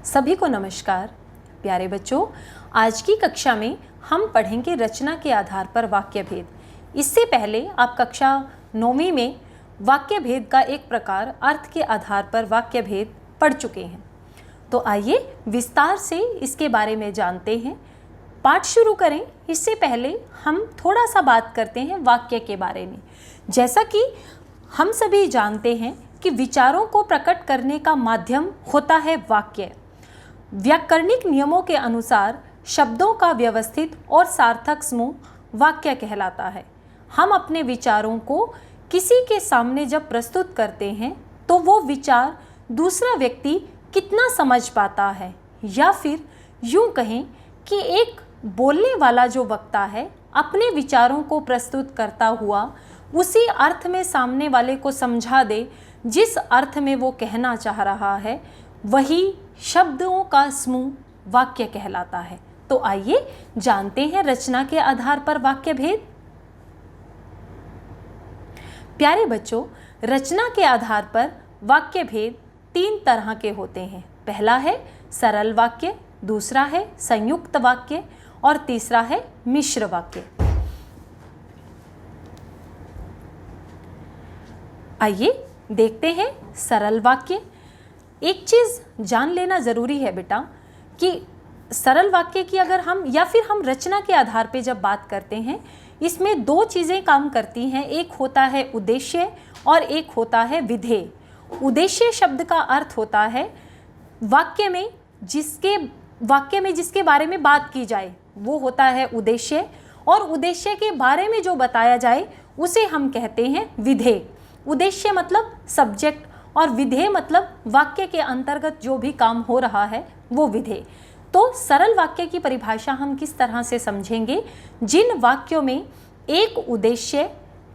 सभी को नमस्कार। प्यारे बच्चों, आज की कक्षा में हम पढ़ेंगे रचना के आधार पर वाक्य भेद। इससे पहले आप कक्षा 9वीं में वाक्य भेद का एक प्रकार अर्थ के आधार पर वाक्य भेद पढ़ चुके हैं। तो आइए विस्तार से इसके बारे में जानते हैं। पाठ शुरू करें इससे पहले हम थोड़ा सा बात करते हैं वाक्य के बारे में। जैसा कि हम सभी जानते हैं कि विचारों को प्रकट करने का माध्यम होता है वाक्य। व्याकरणिक नियमों के अनुसार शब्दों का व्यवस्थित और सार्थक समूह वाक्य कहलाता है। हम अपने विचारों को किसी के सामने जब प्रस्तुत करते हैं तो वो विचार दूसरा व्यक्ति कितना समझ पाता है, या फिर यूं कहें कि एक बोलने वाला जो वक्ता है अपने विचारों को प्रस्तुत करता हुआ उसी अर्थ में सामने वाले को समझा दे जिस अर्थ में वो कहना चाह रहा है, वही शब्दों का समूह वाक्य कहलाता है। तो आइए जानते हैं रचना के आधार पर वाक्य भेद। प्यारे बच्चों, रचना के आधार पर वाक्य भेद 3 तरह के होते हैं। पहला है सरल वाक्य, दूसरा है संयुक्त वाक्य और तीसरा है मिश्र वाक्य। आइए देखते हैं सरल वाक्य। एक चीज़ जान लेना ज़रूरी है बेटा कि सरल वाक्य की अगर हम या फिर हम रचना के आधार पे जब बात करते हैं, इसमें 2 चीज़ें काम करती हैं। एक होता है उद्देश्य और एक होता है विधेय। उद्देश्य शब्द का अर्थ होता है वाक्य में जिसके बारे में बात की जाए वो होता है उद्देश्य, और उद्देश्य के बारे में जो बताया जाए उसे हम कहते हैं विधेय। उद्देश्य मतलब सब्जेक्ट और विधेय मतलब वाक्य के अंतर्गत जो भी काम हो रहा है वो विधेय। तो सरल वाक्य की परिभाषा हम किस तरह से समझेंगे? जिन वाक्यों में एक उद्देश्य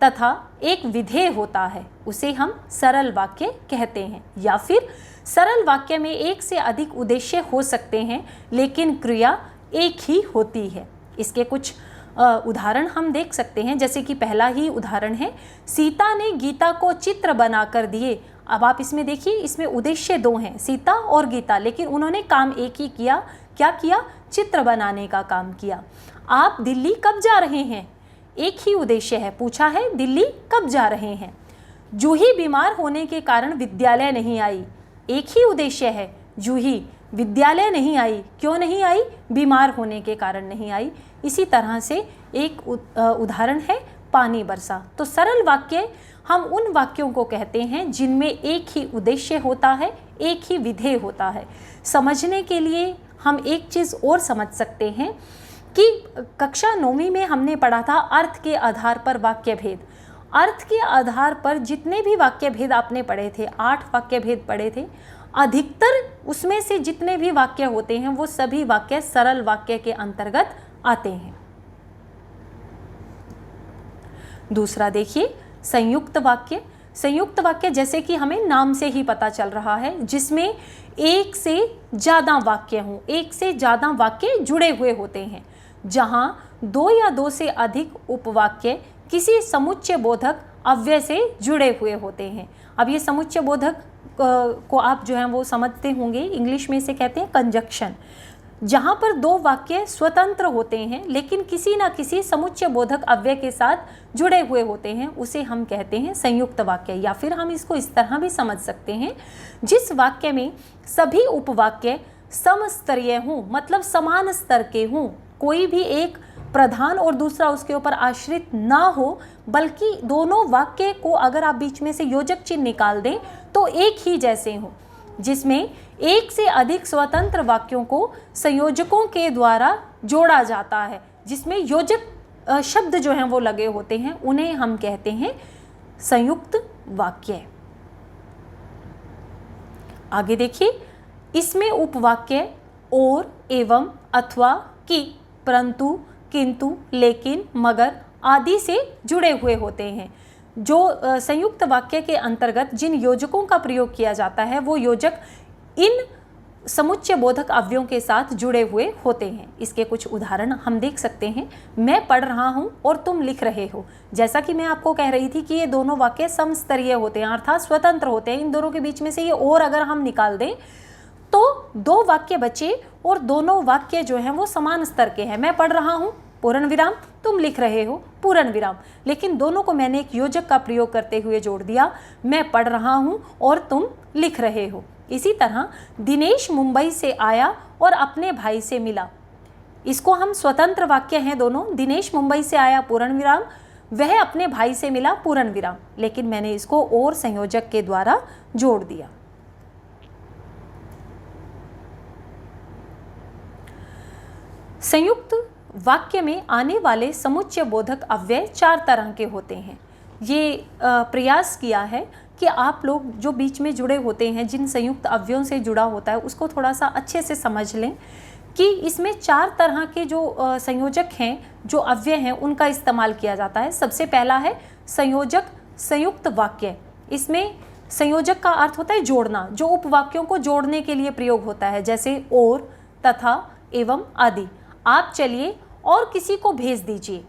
तथा एक विधेय होता है उसे हम सरल वाक्य कहते हैं। या फिर सरल वाक्य में एक से अधिक उद्देश्य हो सकते हैं लेकिन क्रिया एक ही होती है। इसके कुछ उदाहरण हम देख सकते हैं। जैसे कि पहला ही उदाहरण है, सीता ने गीता को चित्र बनाकर दिए। अब आप इसमें देखिए, इसमें उद्देश्य 2 हैं, सीता और गीता, लेकिन उन्होंने काम एक ही किया। क्या किया? चित्र बनाने का काम किया। आप दिल्ली कब जा रहे हैं? एक ही उद्देश्य है, पूछा है दिल्ली कब जा रहे हैं। जूही बीमार होने के कारण विद्यालय नहीं आई। एक ही उद्देश्य है, जूही विद्यालय नहीं आई। क्यों नहीं आई? बीमार होने के कारण नहीं आई। इसी तरह से एक उदाहरण है पानी बरसा। तो सरल वाक्य हम उन वाक्यों को कहते हैं जिनमें एक ही उद्देश्य होता है, एक ही विधेय होता है। समझने के लिए हम एक चीज़ और समझ सकते हैं कि कक्षा 9वीं में हमने पढ़ा था अर्थ के आधार पर वाक्य भेद। अर्थ के आधार पर जितने भी वाक्य भेद आपने पढ़े थे, 8 वाक्य भेद पढ़े थे, अधिकतर उसमें से जितने भी वाक्य होते हैं वो सभी वाक्य सरल वाक्य के अंतर्गत आते हैं। दूसरा देखिए संयुक्त वाक्य। संयुक्त वाक्य जैसे कि हमें नाम से ही पता चल रहा है, जिसमें एक से ज़्यादा वाक्य हों, एक से ज़्यादा वाक्य जुड़े हुए होते हैं, जहां 2 या 2 से अधिक उपवाक्य किसी समुच्चय बोधक अव्यय से जुड़े हुए होते हैं। अब ये समुच्चय बोधक को आप जो है वो समझते होंगे, इंग्लिश में इसे कहते हैं कंजक्शन। जहाँ पर 2 वाक्य स्वतंत्र होते हैं लेकिन किसी न किसी समुच्चय बोधक अव्यय के साथ जुड़े हुए होते हैं, उसे हम कहते हैं संयुक्त वाक्य। या फिर हम इसको इस तरह भी समझ सकते हैं, जिस वाक्य में सभी उपवाक्य समस्तरीय हों, मतलब समान स्तर के हों, कोई भी एक प्रधान और दूसरा उसके ऊपर आश्रित ना हो, बल्कि दोनों वाक्य को अगर आप बीच में से योजक चिन्ह निकाल दें तो एक ही जैसे हों, जिसमें एक से अधिक स्वतंत्र वाक्यों को संयोजकों के द्वारा जोड़ा जाता है, जिसमें योजक शब्द जो हैं वो लगे होते हैं, उन्हें हम कहते हैं संयुक्त वाक्य। आगे देखिए, इसमें उपवाक्य और, एवं, अथवा, कि, परंतु, किंतु, लेकिन, मगर आदि से जुड़े हुए होते हैं। जो संयुक्त वाक्य के अंतर्गत जिन योजकों का प्रयोग किया जाता है वो योजक इन समुच्चय बोधक अवयवों के साथ जुड़े हुए होते हैं। इसके कुछ उदाहरण हम देख सकते हैं। मैं पढ़ रहा हूँ और तुम लिख रहे हो। जैसा कि मैं आपको कह रही थी कि ये दोनों वाक्य समस्तरीय होते हैं, अर्थात स्वतंत्र होते हैं। इन दोनों के बीच में से ये और अगर हम निकाल दें तो दो वाक्य बचे और दोनों वाक्य जो हैं वो समान स्तर के हैं। मैं पढ़ रहा हूँ पूर्ण विराम, तुम लिख रहे हो पूर्ण विराम, लेकिन दोनों को मैंने एक योजक का प्रयोग करते हुए जोड़ दिया। मैं पढ़ रहा हूँ और तुम लिख रहे हो। इसी तरह दिनेश मुंबई से आया और अपने भाई से मिला। इसको हम स्वतंत्र वाक्य हैं दोनों। दिनेश मुंबई से आया पूर्ण विराम, वह अपने भाई से मिला पूर्ण विराम, लेकिन मैंने इसको और संयोजक के द्वारा जोड़ दिया। संयुक्त वाक्य में आने वाले समुच्चय बोधक अव्यय 4 तरह के होते हैं। ये प्रयास किया है कि आप लोग जो बीच में जुड़े होते हैं, जिन संयुक्त अव्ययों से जुड़ा होता है, उसको थोड़ा सा अच्छे से समझ लें कि इसमें 4 तरह के जो संयोजक हैं, जो अव्यय हैं, उनका इस्तेमाल किया जाता है। सबसे पहला है संयोजक संयुक्त वाक्य। इसमें संयोजक का अर्थ होता है जोड़ना, जो उपवाक्यों को जोड़ने के लिए प्रयोग होता है, जैसे और, तथा, एवं आदि। आप चलिए और किसी को भेज दीजिए,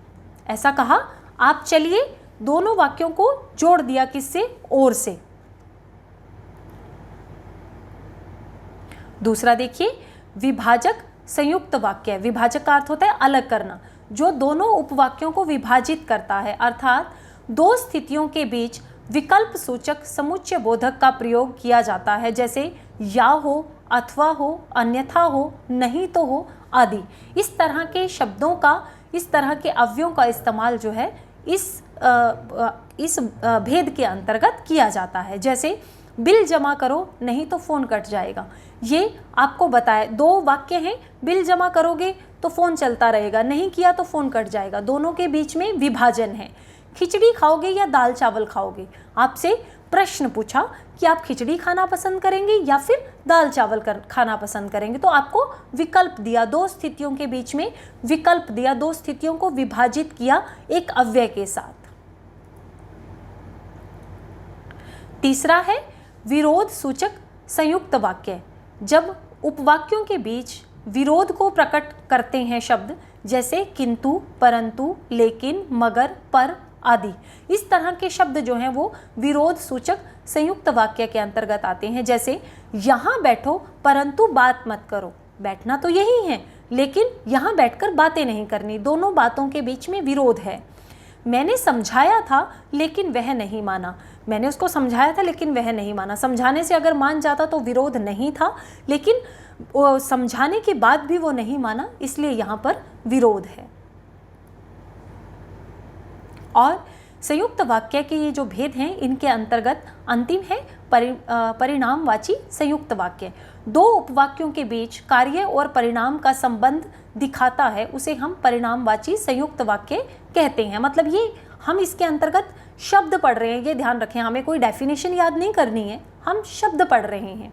ऐसा कहा। आप चलिए दोनों वाक्यों को जोड़ दिया, किससे? और से। दूसरा देखिए विभाजक संयुक्त वाक्य। विभाजक का अर्थ होता है अलग करना, जो दोनों उपवाक्यों को विभाजित करता है, अर्थात दो स्थितियों के बीच विकल्प सूचक समुच्चय बोधक का प्रयोग किया जाता है, जैसे या हो, अथवा हो, अन्यथा हो, नहीं तो हो आदि। इस तरह के शब्दों का, इस तरह के अव्ययों का इस्तेमाल जो है इस भेद के अंतर्गत किया जाता है। जैसे बिल जमा करो नहीं तो फ़ोन कट जाएगा। ये आपको बताया, 2 वाक्य हैं, बिल जमा करोगे तो फ़ोन चलता रहेगा, नहीं किया तो फ़ोन कट जाएगा। दोनों के बीच में विभाजन है। खिचड़ी खाओगे या दाल चावल खाओगे? आपसे प्रश्न पूछा कि आप खिचड़ी खाना पसंद करेंगे या फिर दाल चावल खाना पसंद करेंगे, तो आपको विकल्प दिया, 2 स्थितियों के बीच में विकल्प दिया, 2 स्थितियों को विभाजित किया एक अव्यय के साथ। तीसरा है विरोध सूचक संयुक्त वाक्य। जब उपवाक्यों के बीच विरोध को प्रकट करते हैं शब्द, जैसे किंतु, परंतु, लेकिन, मगर, पर आदि, इस तरह के शब्द जो हैं वो विरोध सूचक संयुक्त वाक्य के अंतर्गत आते हैं। जैसे यहाँ बैठो परंतु बात मत करो। बैठना तो यही है, लेकिन यहाँ बैठकर बातें नहीं करनी, दोनों बातों के बीच में विरोध है। मैंने समझाया था लेकिन वह नहीं माना। मैंने उसको समझाया था लेकिन वह नहीं माना। समझाने से अगर मान जाता तो विरोध नहीं था, लेकिन समझाने के बाद भी वो नहीं माना, इसलिए यहाँ पर विरोध है। और संयुक्त वाक्य के ये जो भेद हैं, इनके अंतर्गत अंतिम है परिणामवाची संयुक्त वाक्य। 2 उपवाक्यों के बीच कार्य और परिणाम का संबंध दिखाता है, उसे हम परिणामवाची संयुक्त वाक्य कहते हैं। मतलब ये हम इसके अंतर्गत शब्द पढ़ रहे हैं, ये ध्यान रखें, हमें कोई डेफिनेशन याद नहीं करनी है, हम शब्द पढ़ रहे हैं।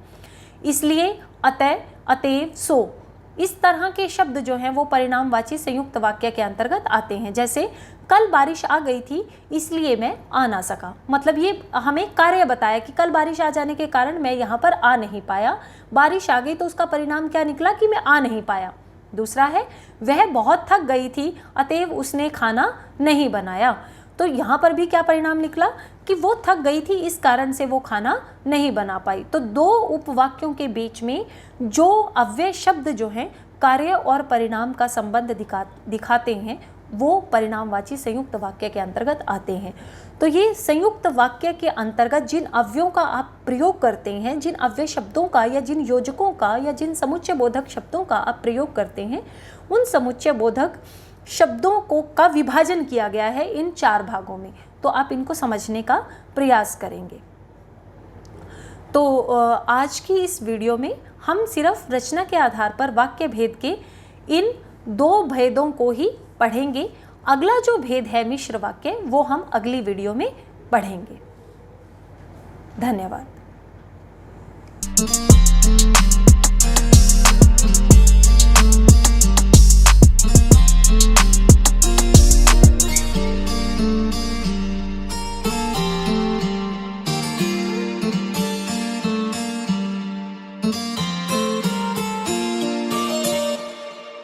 इसलिए, अतः, अतएव, सो, इस तरह के शब्द जो हैं वो परिणामवाची संयुक्त वाक्य के अंतर्गत आते हैं। जैसे कल बारिश आ गई थी इसलिए मैं आ ना सका। मतलब ये हमें कार्य बताया कि कल बारिश आ जाने के कारण मैं यहाँ पर आ नहीं पाया। बारिश आ गई तो उसका परिणाम क्या निकला कि मैं आ नहीं पाया। दूसरा है वह बहुत थक गई थी अतएव उसने खाना नहीं बनाया। तो यहाँ पर भी क्या परिणाम निकला कि वो थक गई थी, इस कारण से वो खाना नहीं बना पाई। तो 2 उपवाक्यों के बीच में जो अव्यय शब्द जो हैं कार्य और परिणाम का संबंध दिखाते हैं, वो परिणामवाची संयुक्त वाक्य के अंतर्गत आते हैं। तो ये संयुक्त वाक्य के अंतर्गत जिन अव्ययों का आप प्रयोग करते हैं, जिन अव्यय शब्दों का या जिन योजकों का या जिन समुच्चय बोधक शब्दों का आप प्रयोग करते हैं, उन समुच्चय बोधक शब्दों का विभाजन किया गया है इन 4 भागों में। तो आप इनको समझने का प्रयास करेंगे। तो आज की इस वीडियो में हम सिर्फ रचना के आधार पर वाक्य भेद के इन 2 भेदों को ही पढ़ेंगे। अगला जो भेद है मिश्र वाक्य, वो हम अगली वीडियो में पढ़ेंगे। धन्यवाद।